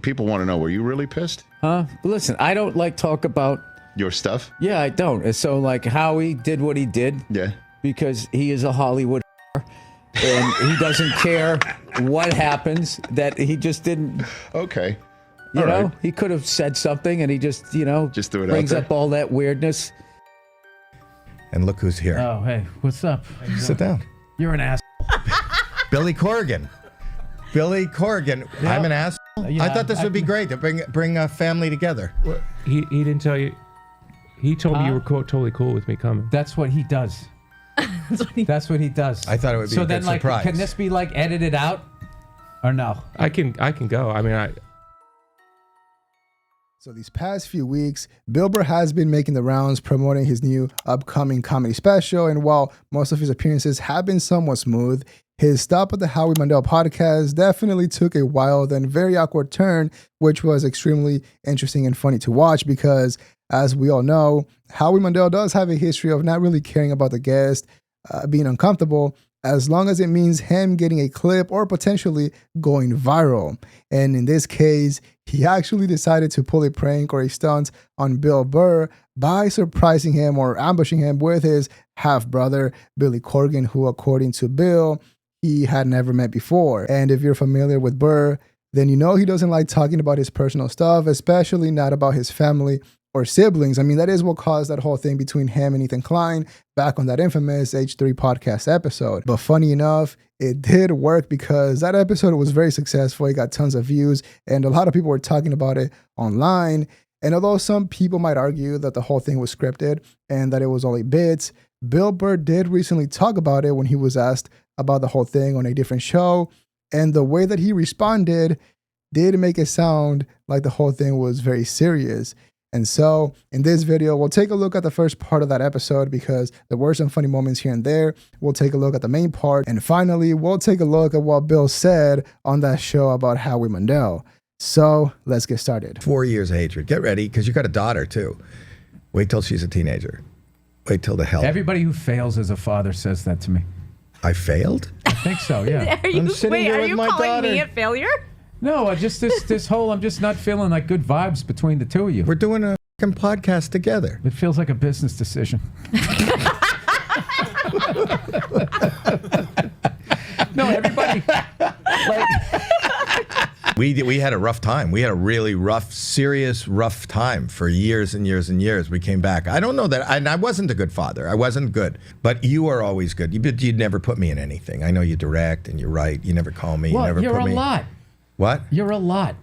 People want to know, were you really pissed? Huh? Listen, I don't like talk about Your stuff? Yeah, I don't. And so, like, Howie did what he did. Yeah. Because he is a Hollywood and he doesn't care what happens, that he just didn't. Okay. You know, he could have said something and he just, just threw it brings out there. up all that weirdness. And look who's here. Oh, hey, what's up? Sit down. You're an ass. Billy Corrigan. Billy Corrigan. Yeah. I'm an asshole. Yeah, I thought this would be great to bring a family together. He didn't tell you. He told me you were totally cool with me coming. That's what he does. That's what he does. I thought it would be so a then, good like, surprise. can this be like edited out, or no? I can go. I mean, So these past few weeks, Bill Burr has been making the rounds promoting his new upcoming comedy special, and while most of his appearances have been somewhat smooth, his stop at the Howie Mandel podcast definitely took a wild and very awkward turn, which was extremely interesting and funny to watch because, as we all know, Howie Mandel does have a history of not really caring about the guest being uncomfortable, as long as it means him getting a clip or potentially going viral. And in this case, he actually decided to pull a prank or a stunt on Bill Burr by surprising him or ambushing him with his half-brother, Billy Corrigan, who, according to Bill, he had never met before. And if you're familiar with Burr, then you know he doesn't like talking about his personal stuff, especially not about his family or siblings. I mean, that is what caused that whole thing between him and Ethan Klein back on that infamous H3 podcast episode. But funny enough, it did work because that episode was very successful. It got tons of views and a lot of people were talking about it online. And although some people might argue that the whole thing was scripted and that it was all a bit, Bill Burr did recently talk about it when he was asked about the whole thing on a different show. And the way that he responded did make it sound like the whole thing was very serious. And so in this video, we'll take a look at the first part of that episode because there were some funny moments here and there. We'll take a look at the main part. And finally, we'll take a look at what Bill said on that show about Howie Mandel. So let's get started. 4 years of hatred. Get ready, because you got a daughter too. Wait till she's a teenager. Wait till the hell. Everybody who fails as a father says that to me. I failed? I think so, yeah. Are you, I'm sitting wait, here are with you my calling daughter. me a failure? No, just this whole, I'm just not feeling like good vibes between the two of you. We're doing a fucking podcast together. It feels like a business decision. No, everybody. Like, We had a rough time. We had a really rough, serious, rough time for years and years and years. We came back. I don't know that, and I wasn't a good father. I wasn't good. But you are always good. You'd never put me in anything. I know you direct and you write. You never call me. well, you never you're put a me. lot. What? You're a lot.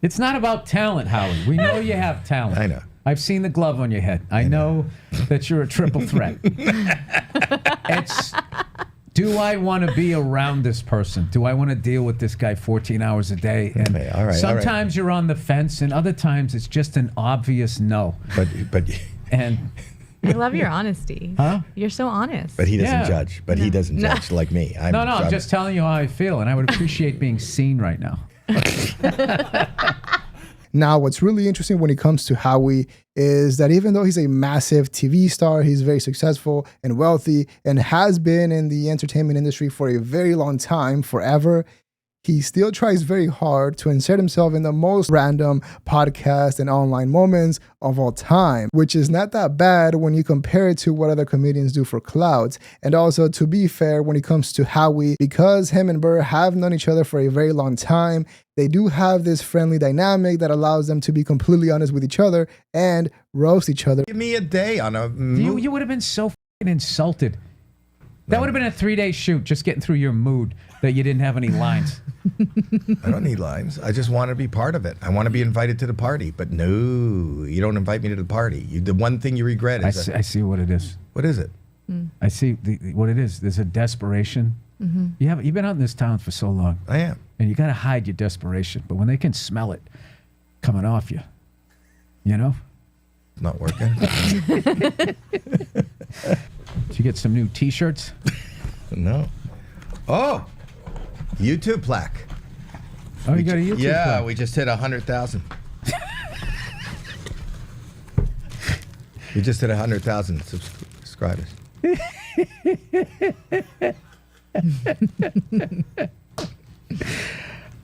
It's not about talent, Howie. We know you have talent. I know. I've seen the glove on your head. I know that you're a triple threat. It's, do I want to be around this person? Do I want to deal with this guy 14 hours a day? And Okay, all right, sometimes you're on the fence, and other times it's just an obvious no. But And I love your honesty. Huh? You're so honest. he doesn't Yeah. judge. But he doesn't judge like me. I'm just telling you how I feel, and I would appreciate being seen right now. Now, what's really interesting when it comes to Howie is that even though he's a massive TV star, he's very successful and wealthy and has been in the entertainment industry for a very long time, forever, he still tries very hard to insert himself in the most random podcast and online moments of all time, which is not that bad when you compare it to what other comedians do for clout. And also, to be fair, when it comes to Howie, because him and Burr have known each other for a very long time, they do have this friendly dynamic that allows them to be completely honest with each other and roast each other. Give me a day on a You would have been so f***ing insulted. That would have been a 3-day shoot, just getting through your mood that you didn't have any lines. I don't need lines. I just want to be part of it. I want to be invited to the party. But no, you don't invite me to the party. The one thing you regret is I see what it is. what is it? I see what it is. There's a desperation. You've been out in this town for so long. I am. And you got to hide your desperation. But when they can smell it coming off you, you know? It's not working. Did you get some new T-shirts? No. Oh, YouTube plaque. Oh, you got a YouTube Yeah, plaque. we just hit 100,000. We just hit 100,000 subscribers.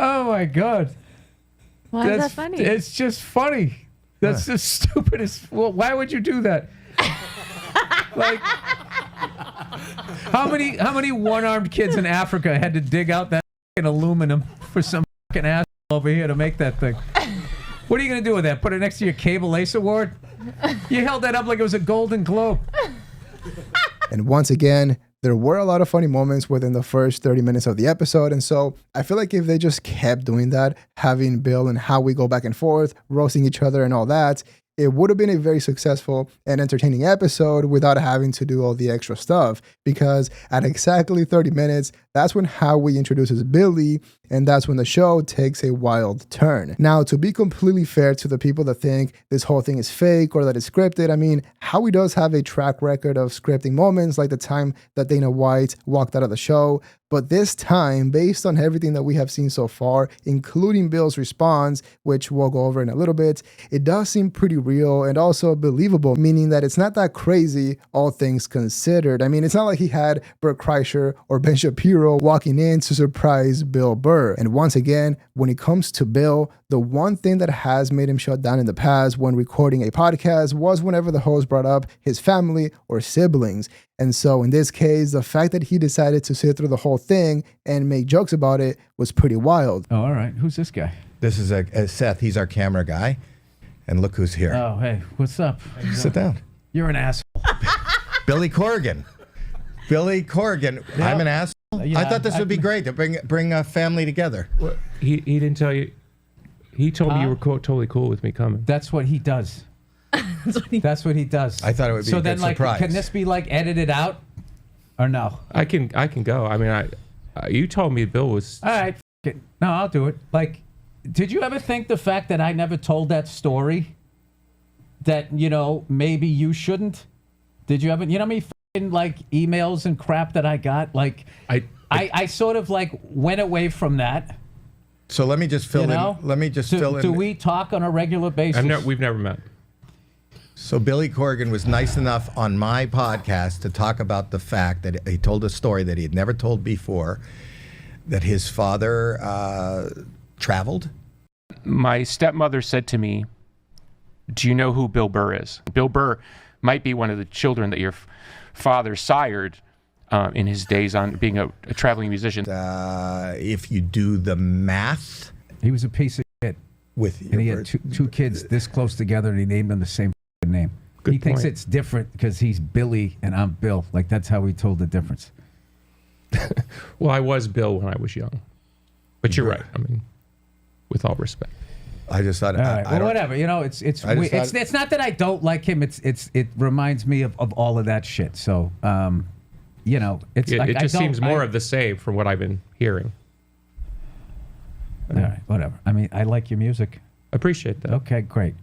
Oh my God. Why is that funny? It's just funny. That's the stupidest. Well, why would you do that? Like, how many one-armed kids in Africa had to dig out that fucking aluminum for some fucking asshole over here to make that thing? What are you gonna do with that? Put it next to your Cable Ace Award? You held that up like it was a Golden Globe. And once again, there were a lot of funny moments within the first 30 minutes of the episode. And so I feel like if they just kept doing that, having Bill and Howie go back and forth, roasting each other and all that, it would have been a very successful and entertaining episode without having to do all the extra stuff. Because at exactly 30 minutes, that's when Howie introduces Billy, and that's when the show takes a wild turn. Now, to be completely fair to the people that think this whole thing is fake or that it's scripted, I mean, Howie does have a track record of scripting moments, like the time that Dana White walked out of the show. But this time, based on everything that we have seen so far, including Bill's response, which we'll go over in a little bit, it does seem pretty real and also believable, meaning that it's not that crazy, all things considered. I mean, it's not like he had Burr Kreischer or Ben Shapiro walking in to surprise Bill Burr. And once again, when it comes to Bill, the one thing that has made him shut down in the past when recording a podcast was whenever the host brought up his family or siblings. And so in this case, the fact that he decided to sit through the whole thing and make jokes about it was pretty wild. Oh, all right. Who's this guy? This is Seth. He's our camera guy. And look who's here. Oh, hey, what's up? Sit down. You're an asshole. Billy Corrigan. Billy Corrigan. Yeah. I'm an asshole. Yeah, I thought this would be great to bring a family together. He didn't tell you. He told me you were totally cool with me coming. That's what he does. That's what he does. I thut it would be so a then, good like, surprise. can this be like edited out, or no? I can go. I mean, you told me Bill was. All right, f- it. No, I'll do it. Like, did you ever think the fact that I never told that story, that maybe you shouldn't? Did you ever? You know how many f***ing, like, emails and crap that I got? Like, I sort of like went away from that. So let me just fill in. Let me just fill in. Do we talk on a regular basis? We've never met. So Billy Corrigan was nice enough on my podcast to talk about the fact that he told a story that he had never told before, that his father traveled. My stepmother said to me, "Do you know who Bill Burr is? Bill Burr might be one of the children that your father sired in his days on being a traveling musician." If you do the math, He was a piece of shit. with And he had two kids this close together, and he named them the same name. Good He thinks point. it's different because he's Billy and I'm Bill. Like, that's how he told the difference. Well, I was Bill when I was young, but you're right. I mean, with all respect. I just thought. All right. I Well, don't- whatever. It's I just weird. thought- It's not that I don't like him. It reminds me of all of that shit. So, it's like It just seems more of the same from what I've been hearing. All right, whatever. I mean, I like your music. Appreciate that. Okay, great.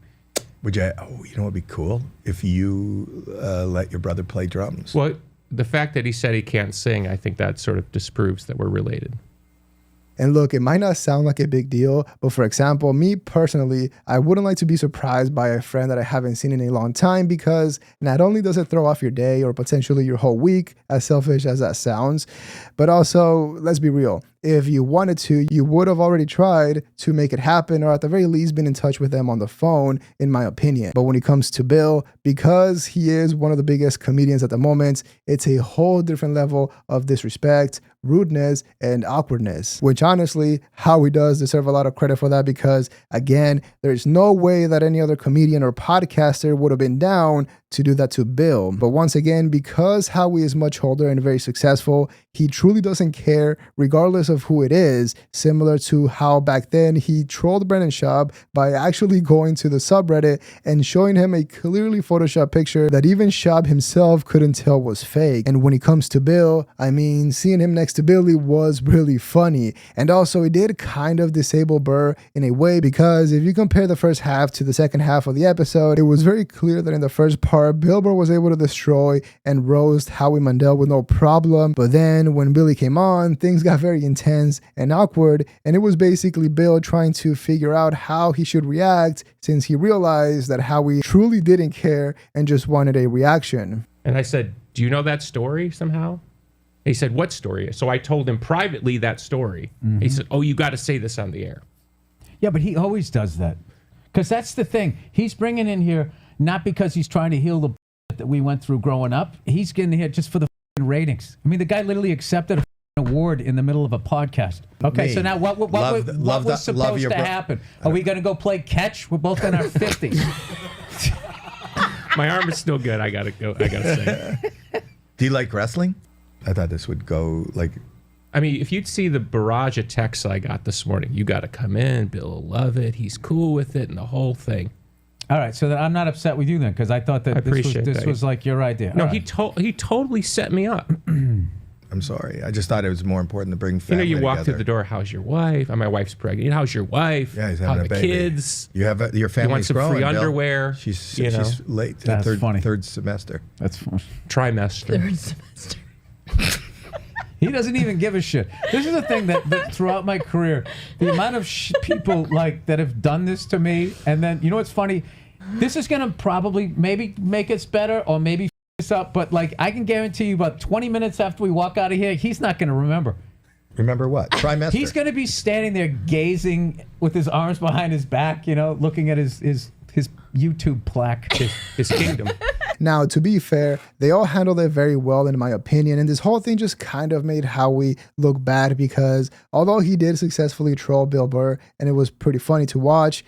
Would you? Oh, you know what would be cool if you let your brother play drums. Well, the fact that he said he can't sing, I think that sort of disproves that we're related. And look, it might not sound like a big deal, but for example, me personally, I wouldn't like to be surprised by a friend that I haven't seen in a long time, because not only does it throw off your day or potentially your whole week, as selfish as that sounds, but also, let's be real, if you wanted to, you would have already tried to make it happen, or at the very least been in touch with them on the phone, in my opinion. But when it comes to Bill, because he is one of the biggest comedians at the moment, it's a whole different level of disrespect, rudeness, and awkwardness, which honestly, Howie does deserve a lot of credit for that, because again, there's no way that any other comedian or podcaster would have been down to do that to Bill. But once again, because Howie is much older and very successful, he truly doesn't care regardless of who it is, similar to how back then he trolled Brendan Schaub by actually going to the subreddit and showing him a clearly photoshopped picture that even Schaub himself couldn't tell was fake. And when it comes to Bill, I mean, seeing him next to Billy was really funny. And also, it did kind of disable Burr in a way, because if you compare the first half to the second half of the episode, it was very clear that in the first part, Bill Burr was able to destroy and roast Howie Mandel with no problem. But then when Billy came on, things got very intense and awkward, and it was basically Bill trying to figure out how he should react, since he realized that Howie truly didn't care and just wanted a reaction. And I said, "Do you know that story somehow?" He said, what story? So I told him privately that story. He said, oh, you got to say this on the air. Yeah, but he always does that. Because that's the thing. He's bringing in here not because he's trying to heal the that we went through growing up. He's getting here just for the ratings. I mean, the guy literally accepted an award in the middle of a podcast. Okay, so now what was supposed to happen? Are we going to go play catch? We're both in our 50s. My arm is still good. I gotta say. Do you like wrestling? I thought this would go like. I mean, if you'd see the barrage of texts I got this morning, you got to come in. Bill will love it. He's cool with it, and the whole thing. All right, so I'm not upset with you then, because I thought that this was like your idea. No, right. he totally set me up. I'm sorry. I just thought it was more important to bring family you walk together. through the door. How's your wife? My wife's pregnant. How's your wife? Yeah, he's How having the a baby. kids? You have your family's You want some growing, free Bill. underwear? She's you know? late. That's funny. Third semester. That's funny. Trimester. Third semester. He doesn't even give a shit. This is the thing that throughout my career, the amount of people like that have done this to me, and then you know what's funny? This is gonna probably maybe make us better or maybe f us up, but like I can guarantee you, about 20 minutes after we walk out of here, he's not gonna remember. Remember what? Trimester. He's gonna be standing there gazing with his arms behind his back, you know, looking at his YouTube plaque, His kingdom. Now, to be fair, they all handled it very well, in my opinion, and this whole thing just kind of made Howie look bad because although he did successfully troll Bill Burr, and it was pretty funny to watch,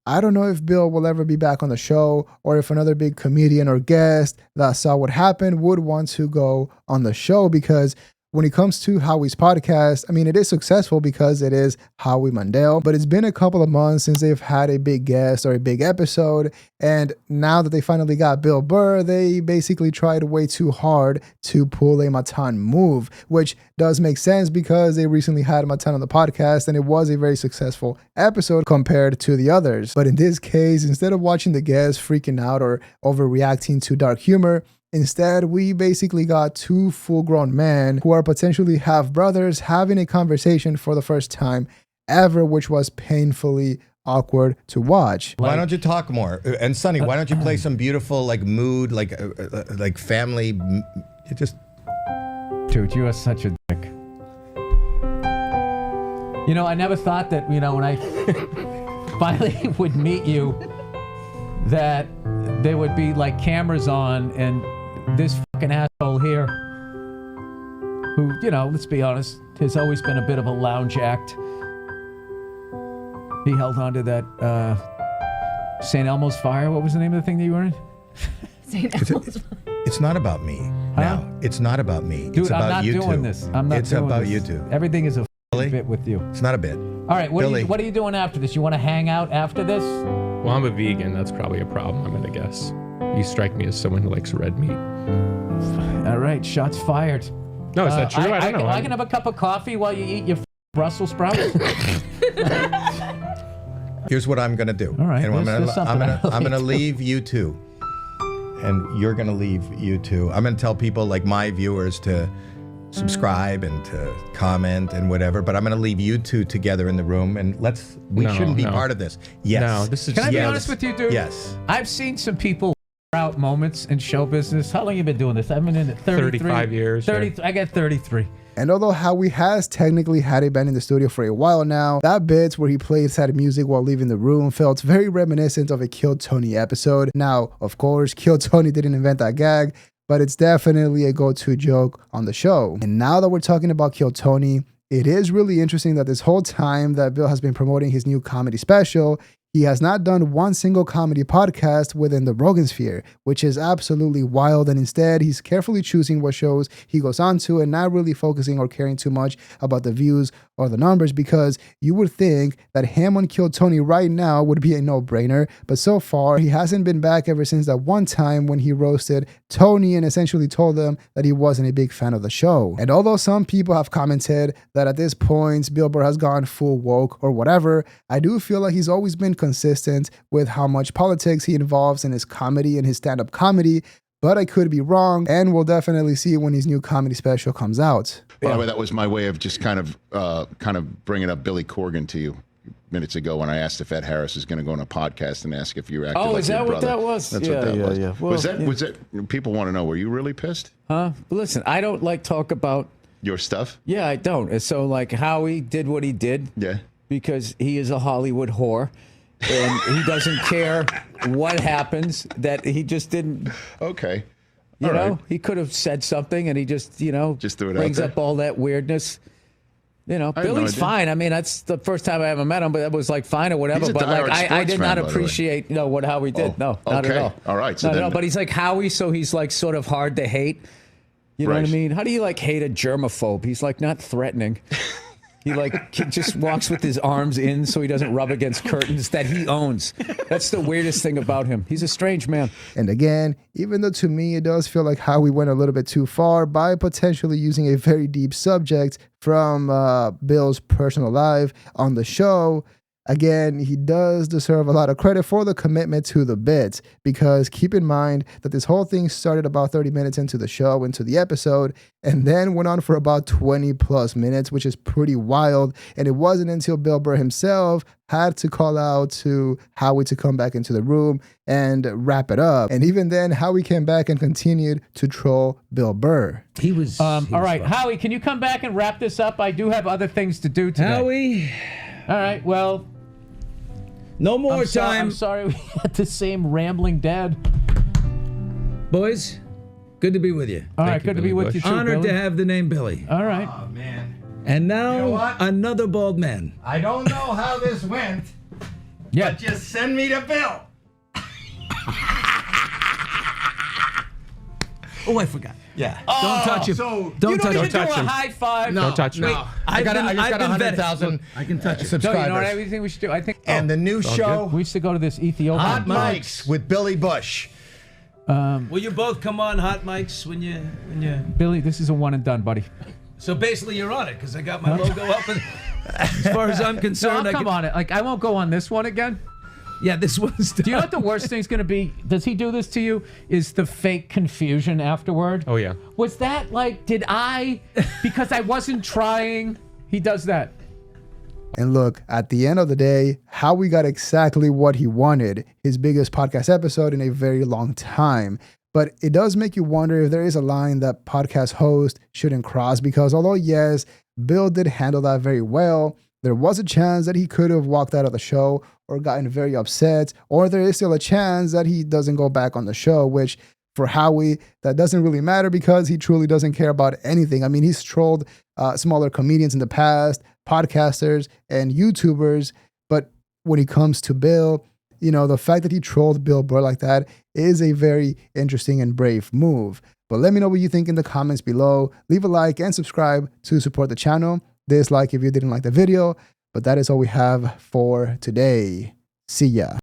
I don't know if Bill will ever be back on the show or if another big comedian or guest that saw what happened would want to go on the show, because when it comes to Howie's podcast, I mean, it is successful because it is Howie Mandel, but it's been a couple of months since they've had a big guest or a big episode. And now that they finally got Bill Burr, they basically tried way too hard to pull a Matan move, which does make sense because they recently had Matan on the podcast and it was a very successful episode compared to the others. But in this case, instead of watching the guests freaking out or overreacting to dark humor, instead, we basically got two full-grown men who are potentially half-brothers having a conversation for the first time ever, which was painfully awkward to watch. Why don't you talk more? And Sonny, why don't you play some beautiful like mood, like family? You just. Dude, you are such a dick. You know, I never thought that, you know, when I finally would meet you, that there would be like cameras on and this fucking asshole here, who, you know, let's be honest, has always been a bit of a lounge act. He held on to that St. Elmo's Fire. What was the name of the thing that you were in? St. Elmo's. It's not about me. Huh? Now, it's not about me. Dude, it's about I'm not you doing two. this. I'm not It's doing about this. you two. Everything is a Billy? bit with you. It's not a bit. All right, what Billy. are you doing after this? You want to hang out after this? Well, I'm a vegan. That's probably a problem, I'm going to guess. You strike me as someone who likes red meat. All right, shots fired. No, is that true? I don't know. I can have a cup of coffee while you eat your Brussels sprouts. Here's what I'm gonna do. All right, And there's something I'm gonna leave you two, and you're gonna leave you two. I'm gonna tell people like my viewers to subscribe and to comment and whatever. But I'm gonna leave you two together in the room, and we shouldn't be part of this. Yes. No, this is. Can I be Yes. honest with you, dude? Yes. I've seen some people out moments in show business. How long you been doing this? I've been in it 33. 35 years. 30. I got 33. And although Howie has technically had a band in the studio for a while now, that bit where he played sad music while leaving the room felt very reminiscent of a Kill Tony episode. Now, of course, Kill Tony didn't invent that gag, but it's definitely a go-to joke on the show. And now that we're talking about Kill Tony, it is really interesting that this whole time that Bill has been promoting his new comedy special, he has not done one single comedy podcast within the Rogan sphere, which is absolutely wild. And instead, he's carefully choosing what shows he goes on to and not really focusing or caring too much about the views or the numbers, because you would think that him on Kill Tony right now would be a no-brainer. But so far, he hasn't been back ever since that one time when he roasted Tony and essentially told them that he wasn't a big fan of the show. And although some people have commented that at this point, Bill Burr has gone full woke or whatever, I do feel like he's always been consistent with how much politics he involves in his comedy and his stand-up comedy, but I could be wrong, and we'll definitely see when his new comedy special comes out. By the way, that was my way of just kind of bringing up Billy Corgan to you minutes ago when I asked if Ed Harris is going to go on a podcast and ask if you acted like is your that what brother. that was? That's Yeah, what that yeah, was. yeah. Well, Was that? People want to know. Were you really pissed? Huh? Listen, I don't like talk about Your stuff? Yeah, I don't. And so, like, Howie did what he did Yeah. because he is a Hollywood whore. And he doesn't care what happens, that he just didn't, Okay. you All know, right. he could have said something and he just, you know, Just threw it out brings there? up all that weirdness. You know, I had no Billy's idea. fine. I mean, that's the first time I ever met him, but that was like fine or whatever. He's a But like, diehard I sports did fan, not by the way. appreciate, what Howie did. Oh, No, not at okay. all. All right, so no, then- but he's like Howie, so he's like sort of hard to hate. You know what I Right. mean? How do you like hate a germaphobe? He's like not threatening. He just walks with his arms in so he doesn't rub against curtains that he owns. That's the weirdest thing about him. He's a strange man. And again, even though to me it does feel like Howie went a little bit too far by potentially using a very deep subject from Bill's personal life on the show, again, he does deserve a lot of credit for the commitment to the bit, because keep in mind that this whole thing started about 30 minutes into the show, into the episode, and then went on for about 20 plus minutes, which is pretty wild. And it wasn't until Bill Burr himself had to call out to Howie to come back into the room and wrap it up. And even then, Howie came back and continued to troll Bill Burr. He was. All right, Howie, can you come back and wrap this up? I do have other things to do today. Howie, All right, well, no more time. I'm sorry we had the same rambling dad. Boys, good to be with you. All right, you, good to be Billy with you Bush. too, Honored Billy. to have the name Billy. All right. Oh, man. And now, You know what? another bald man. I don't know how this went, Yeah. but just send me to Bill. Oh, I forgot. Yeah. Don't touch him. So don't You don't touch even him. do touch a him. high five. no, Don't touch me. no. I just got I've been vetted. 100,000 I can touch it. So subscribers. you know what I think we should do? I think And the new show, we used to go to this Ethiopian. Hot Mics with Billy Bush. Will you both come on hot mics when you? Billy, this is a one and done, buddy. So basically, you're on it because I got my logo up. And as far as I'm No, concerned, I'll come on it. Like, I won't go on this one again. Yeah, this one's done. Do you know what the worst thing's going to be? Does he do this to you? Is the fake confusion afterward? Oh, yeah. Was that like, did I, because I wasn't trying? He does that. And look, at the end of the day, Howie got exactly what he wanted, his biggest podcast episode in a very long time. But it does make you wonder if there is a line that podcast host shouldn't cross, because although, yes, Bill did handle that very well, there was a chance that he could have walked out of the show or gotten very upset, or there is still a chance that he doesn't go back on the show, which for Howie, that doesn't really matter because he truly doesn't care about anything. I mean, he's trolled smaller comedians in the past, podcasters and YouTubers, but when it comes to Bill, you know, the fact that he trolled Bill Burr like that is a very interesting and brave move. But let me know what you think in the comments below. Leave a like and subscribe to support the channel. Dislike if you didn't like the video. But that is all we have for today. See ya.